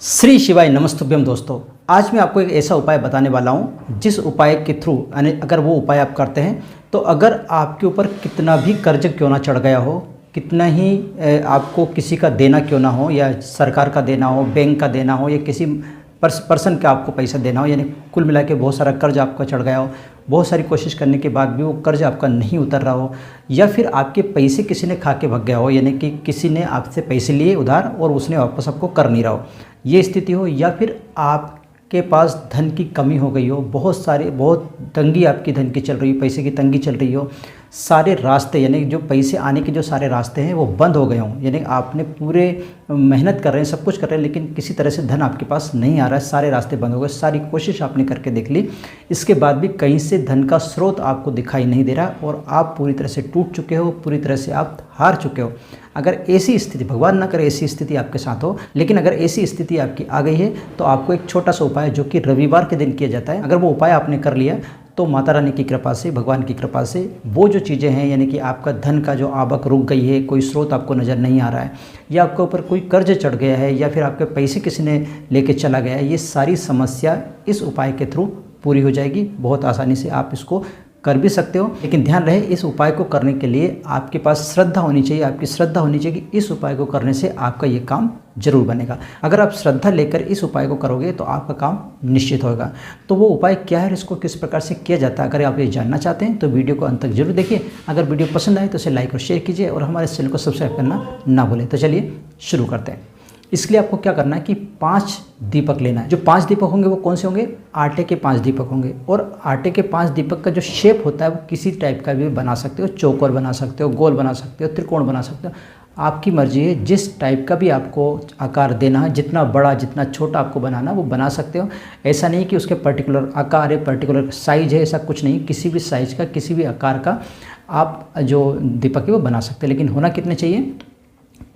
श्री शिवाय नमस्तुभ्यम दोस्तों। आज मैं आपको एक ऐसा उपाय बताने वाला हूँ जिस उपाय के थ्रू यानी अगर वो उपाय आप करते हैं तो अगर आपके ऊपर कितना भी कर्ज क्यों ना चढ़ गया हो, कितना ही आपको किसी का देना क्यों ना हो, या सरकार का देना हो, बैंक का देना हो, या किसी पर्सन का आपको पैसा देना हो, यानी कुल मिला के बहुत सारा कर्ज आपका चढ़ गया हो, बहुत सारी कोशिश करने के बाद भी वो कर्ज आपका नहीं उतर रहा हो, या फिर आपके पैसे किसी ने खा के भग गया हो, यानी कि किसी ने आपसे पैसे लिए उधार और उसने वापस आपको कर नहीं रहा हो, ये स्थिति हो, या फिर आपके पास धन की कमी हो गई हो, बहुत तंगी आपकी धन की चल रही हो, पैसे की तंगी चल रही हो, सारे रास्ते यानी जो पैसे आने के जो सारे रास्ते हैं वो बंद हो गए हों, यानी आपने पूरे मेहनत कर रहे हैं, सब कुछ कर रहे हैं, लेकिन किसी तरह से धन आपके पास नहीं आ रहा है, सारे रास्ते बंद हो गए, सारी कोशिश आपने करके देख ली, इसके बाद भी कहीं से धन का स्रोत आपको दिखाई नहीं दे रहा और आप पूरी तरह से टूट चुके हो, पूरी तरह से आप हार चुके हो। अगर ऐसी स्थिति, भगवान ना करे ऐसी स्थिति आपके साथ हो, लेकिन अगर ऐसी स्थिति आपकी आ गई है तो आपको एक छोटा सा उपाय जो कि रविवार के दिन किया जाता है, अगर वो उपाय आपने कर लिया तो माता रानी की कृपा से, भगवान की कृपा से वो जो चीज़ें हैं, यानी कि आपका धन का जो आवक रुक गई है, कोई स्रोत आपको नज़र नहीं आ रहा है, या आपके ऊपर कोई कर्ज चढ़ गया है, या फिर आपके पैसे किसी ने लेके चला गया है, ये सारी समस्या इस उपाय के थ्रू पूरी हो जाएगी। बहुत आसानी से आप इसको कर भी सकते हो, लेकिन ध्यान रहे इस उपाय को करने के लिए आपके पास श्रद्धा होनी चाहिए, आपकी श्रद्धा होनी चाहिए कि इस उपाय को करने से आपका ये काम जरूर बनेगा। अगर आप श्रद्धा लेकर इस उपाय को करोगे तो आपका काम निश्चित होगा। तो वो उपाय क्या है, इसको किस प्रकार से किया जाता है, अगर आप ये जानना चाहते हैं तो वीडियो को अंत तक जरूर देखिए। अगर वीडियो पसंद आए तो इसे लाइक और शेयर कीजिए और हमारे चैनल को सब्सक्राइब करना ना भूलें। तो चलिए शुरू करते हैं। इसके लिए आपको क्या करना है कि 5 दीपक लेना है। जो 5 दीपक होंगे वो कौन से होंगे? आटे के 5 दीपक होंगे। और आटे के 5 दीपक का जो शेप होता है वो किसी टाइप का भी बना सकते हो, चौकोर बना सकते हो, गोल बना सकते हो, त्रिकोण बना सकते हो, आपकी मर्जी है। जिस टाइप का भी आपको आकार देना है, जितना बड़ा जितना छोटा आपको बनाना वो बना सकते हो। ऐसा नहीं कि उसके पर्टिकुलर आकार है, पर्टिकुलर साइज है, ऐसा कुछ नहीं। किसी भी साइज का, किसी भी आकार का आप जो दीपक है वो बना सकते हैं, लेकिन होना कितने चाहिए?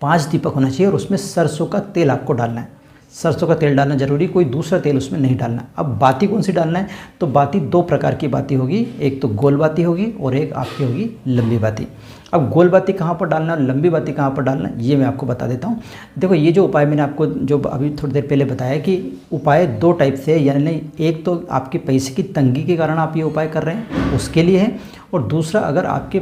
5 दीपक होना चाहिए। और उसमें सरसों का तेल आपको डालना है। सरसों का तेल डालना जरूरी, कोई दूसरा तेल उसमें नहीं डालना। अब बाती कौन सी डालना है? तो बाती 2 प्रकार की बाती होगी, एक तो गोल बाती होगी और एक आपकी होगी लंबी बाती। अब गोल बाती कहाँ पर डालना है और लंबी बाती कहाँ पर डालना है ये मैं आपको बता देता हूँ। देखो, ये जो उपाय मैंने आपको जो अभी थोड़ी देर पहले बताया कि उपाय 2 टाइप से है, यानी एक तो आपके पैसे की तंगी के कारण आप ये उपाय कर रहे हैं उसके लिए है, और दूसरा अगर आपके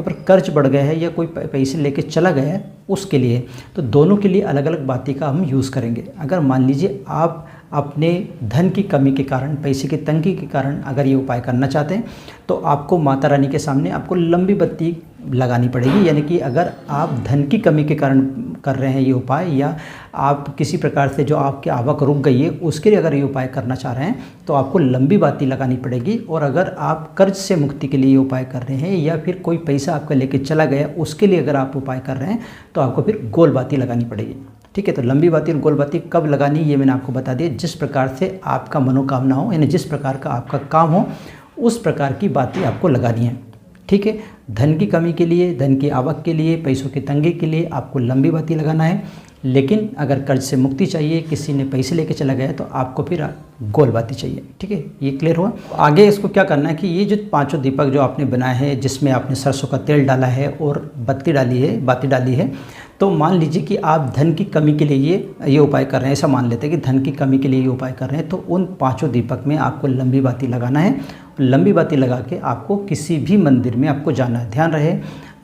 ऊपर कर्ज बढ़ गया है या कोई पैसे लेके चला गया है उसके लिए। तो दोनों के लिए अलग अलग बाती का हम यूज़ करेंगे। अगर मान लीजिए आप अपने धन की कमी के कारण, पैसे की तंगी के कारण अगर ये उपाय करना चाहते हैं तो आपको माता रानी के सामने आपको लंबी बत्ती लगानी पड़ेगी। यानी कि अगर आप धन की कमी के कारण कर रहे हैं ये उपाय, या आप किसी प्रकार से जो आपकी आवक रुक गई है उसके लिए अगर ये उपाय करना चाह रहे हैं तो आपको लंबी बाती लगानी पड़ेगी। और अगर आप कर्ज से मुक्ति के लिए ये उपाय कर रहे हैं, या फिर कोई पैसा आपका लेके चला गया उसके लिए अगर आप उपाय कर रहे हैं तो आपको फिर गोल बाती लगानी पड़ेगी। ठीक है, तो लंबी बाती और गोल बाती कब लगानी ये मैंने आपको बता दिया। जिस प्रकार से आपका मनोकामना हो, यानी जिस प्रकार का आपका काम हो उस प्रकार की बाती आपको लगानी है। ठीक है, धन की कमी के लिए, धन की आवक के लिए, पैसों की तंगी के लिए आपको लंबी बाती लगाना है। लेकिन अगर कर्ज से मुक्ति चाहिए, किसी ने पैसे लेके चला गया तो आपको फिर गोल बाती चाहिए। ठीक है, ये क्लियर हुआ। आगे इसको क्या करना है कि ये जो 5 दीपक जो आपने बनाए हैं, जिसमें आपने सरसों का तेल डाला है और बाती डाली है, तो मान लीजिए कि आप धन की कमी के लिए ये उपाय कर रहे हैं। ऐसा मान लेते हैं कि धन की कमी के लिए ये उपाय कर रहे हैं, तो उन 5 दीपक में आपको लंबी बाती लगाना है। लंबी बाती लगा के आपको किसी भी मंदिर में आपको जाना है। ध्यान रहे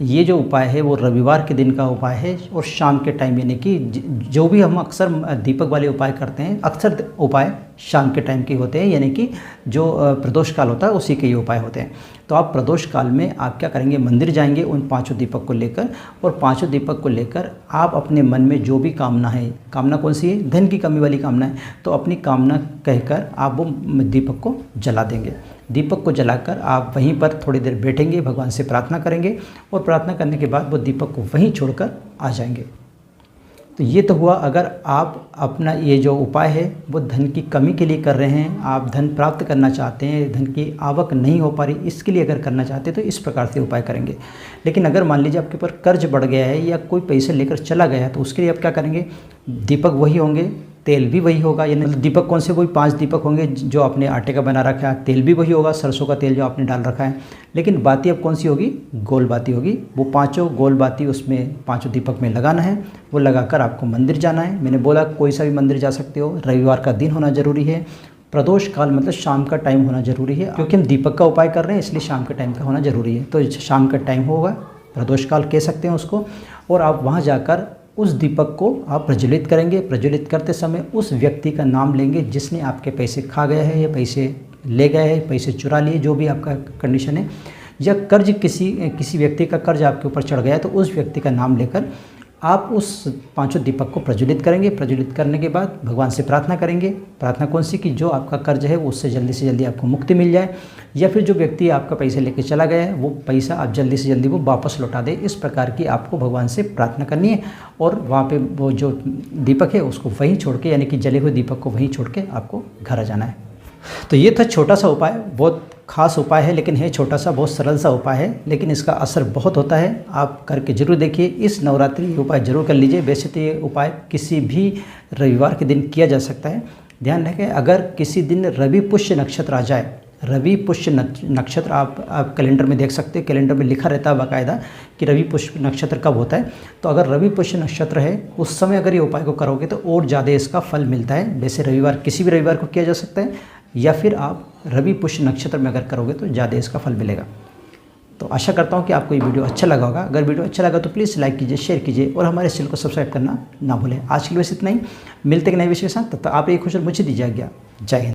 ये जो उपाय है वो रविवार के दिन का उपाय है और शाम के टाइम, यानी कि जो भी हम अक्सर दीपक वाले उपाय करते हैं अक्सर उपाय शाम के टाइम के होते हैं, यानी कि जो प्रदोष काल होता है उसी के ये उपाय होते हैं। तो आप प्रदोष काल में आप क्या करेंगे, मंदिर जाएंगे उन 5 दीपक को लेकर, और 5 दीपक को लेकर आप अपने मन में जो भी कामना है, कामना कौन सी है? धन की कमी वाली कामना है, तो अपनी कामना कहकर आप वो दीपक को जला देंगे। दीपक को जलाकर आप वहीं पर थोड़ी देर बैठेंगे, भगवान से प्रार्थना करेंगे, और प्रार्थना करने के बाद वो दीपक को वहीं छोड़कर आ जाएंगे। तो ये तो हुआ अगर आप अपना ये जो उपाय है वो धन की कमी के लिए कर रहे हैं, आप धन प्राप्त करना चाहते हैं, धन की आवक नहीं हो पा रही, इसके लिए अगर करना चाहते हैं तो इस प्रकार से उपाय करेंगे। लेकिन अगर मान लीजिए आपके ऊपर कर्ज बढ़ गया है या कोई पैसे लेकर चला गया है तो उसके लिए आप क्या करेंगे? दीपक वही होंगे, तेल भी वही होगा, यानी दीपक कौन से, वही 5 दीपक होंगे जो आपने आटे का बना रखा है, तेल भी वही होगा, सरसों का तेल जो आपने डाल रखा है। लेकिन बाती अब कौन सी होगी, गोल बाती होगी। वो 5 गोल बाती उसमें 5 दीपक में लगाना है। वो लगाकर आपको मंदिर जाना है। मैंने बोला कोई सा भी मंदिर जा सकते हो, रविवार का दिन होना ज़रूरी है, प्रदोष काल मतलब शाम का टाइम होना ज़रूरी है, क्योंकि हम दीपक का उपाय कर रहे हैं इसलिए शाम के टाइम का होना ज़रूरी है। तो शाम का टाइम होगा, प्रदोष काल कह सकते हैं उसको, और आप वहाँ जाकर उस दीपक को आप प्रज्वलित करेंगे। प्रज्वलित करते समय उस व्यक्ति का नाम लेंगे जिसने आपके पैसे खा गया है या पैसे ले गए हैं, पैसे चुरा लिए, जो भी आपका कंडीशन है, या कर्ज किसी व्यक्ति का कर्ज आपके ऊपर चढ़ गया है, तो उस व्यक्ति का नाम लेकर आप उस 5 दीपक को प्रज्वलित करेंगे। प्रज्वलित करने के बाद भगवान से प्रार्थना करेंगे। प्रार्थना कौन सी, कि जो आपका कर्ज है वो उससे जल्दी से जल्दी आपको मुक्ति मिल जाए, या फिर जो व्यक्ति आपका पैसे लेके चला गया है वो पैसा आप जल्दी से जल्दी वो वापस लौटा दे। इस प्रकार की आपको भगवान से प्रार्थना करनी है, और वहाँ पे वो जो दीपक है उसको वहीं छोड़ के, यानी कि जले हुए दीपक को वहीं छोड़ के आपको घर आ जाना है। तो ये था छोटा सा उपाय, बहुत खास उपाय है, लेकिन है छोटा सा, बहुत सरल सा उपाय है, लेकिन इसका असर बहुत होता है। आप करके जरूर देखिए, इस नवरात्रि ये उपाय जरूर कर लीजिए। वैसे तो ये उपाय किसी भी रविवार के दिन किया जा सकता है। ध्यान रखें, अगर किसी दिन रवि पुष्य नक्षत्र आ जाए, रवि पुष्य नक्षत्र आप कैलेंडर में देख सकते हैं, कैलेंडर में लिखा रहता है बाकायदा कि रवि पुष्य नक्षत्र कब होता है। तो अगर रवि पुष्य नक्षत्र है उस समय अगर ये उपाय को करोगे तो और ज़्यादा इसका फल मिलता है। वैसे रविवार किसी भी रविवार को किया जा सकता है, या फिर आप रवि पुष्य नक्षत्र में अगर करोगे तो ज़्यादा इसका फल मिलेगा। तो आशा करता हूँ कि आपको ये वीडियो अच्छा लगा होगा। अगर वीडियो अच्छा लगा तो प्लीज़ लाइक कीजिए, शेयर कीजिए, और हमारे चैनल को सब्सक्राइब करना ना भूलें। आज के लिए बस इतना ही, मिलते हैं नए विषय के साथ। तब तक आप ये खुश और मुझे दीजिए आज्ञा। जय हिंद।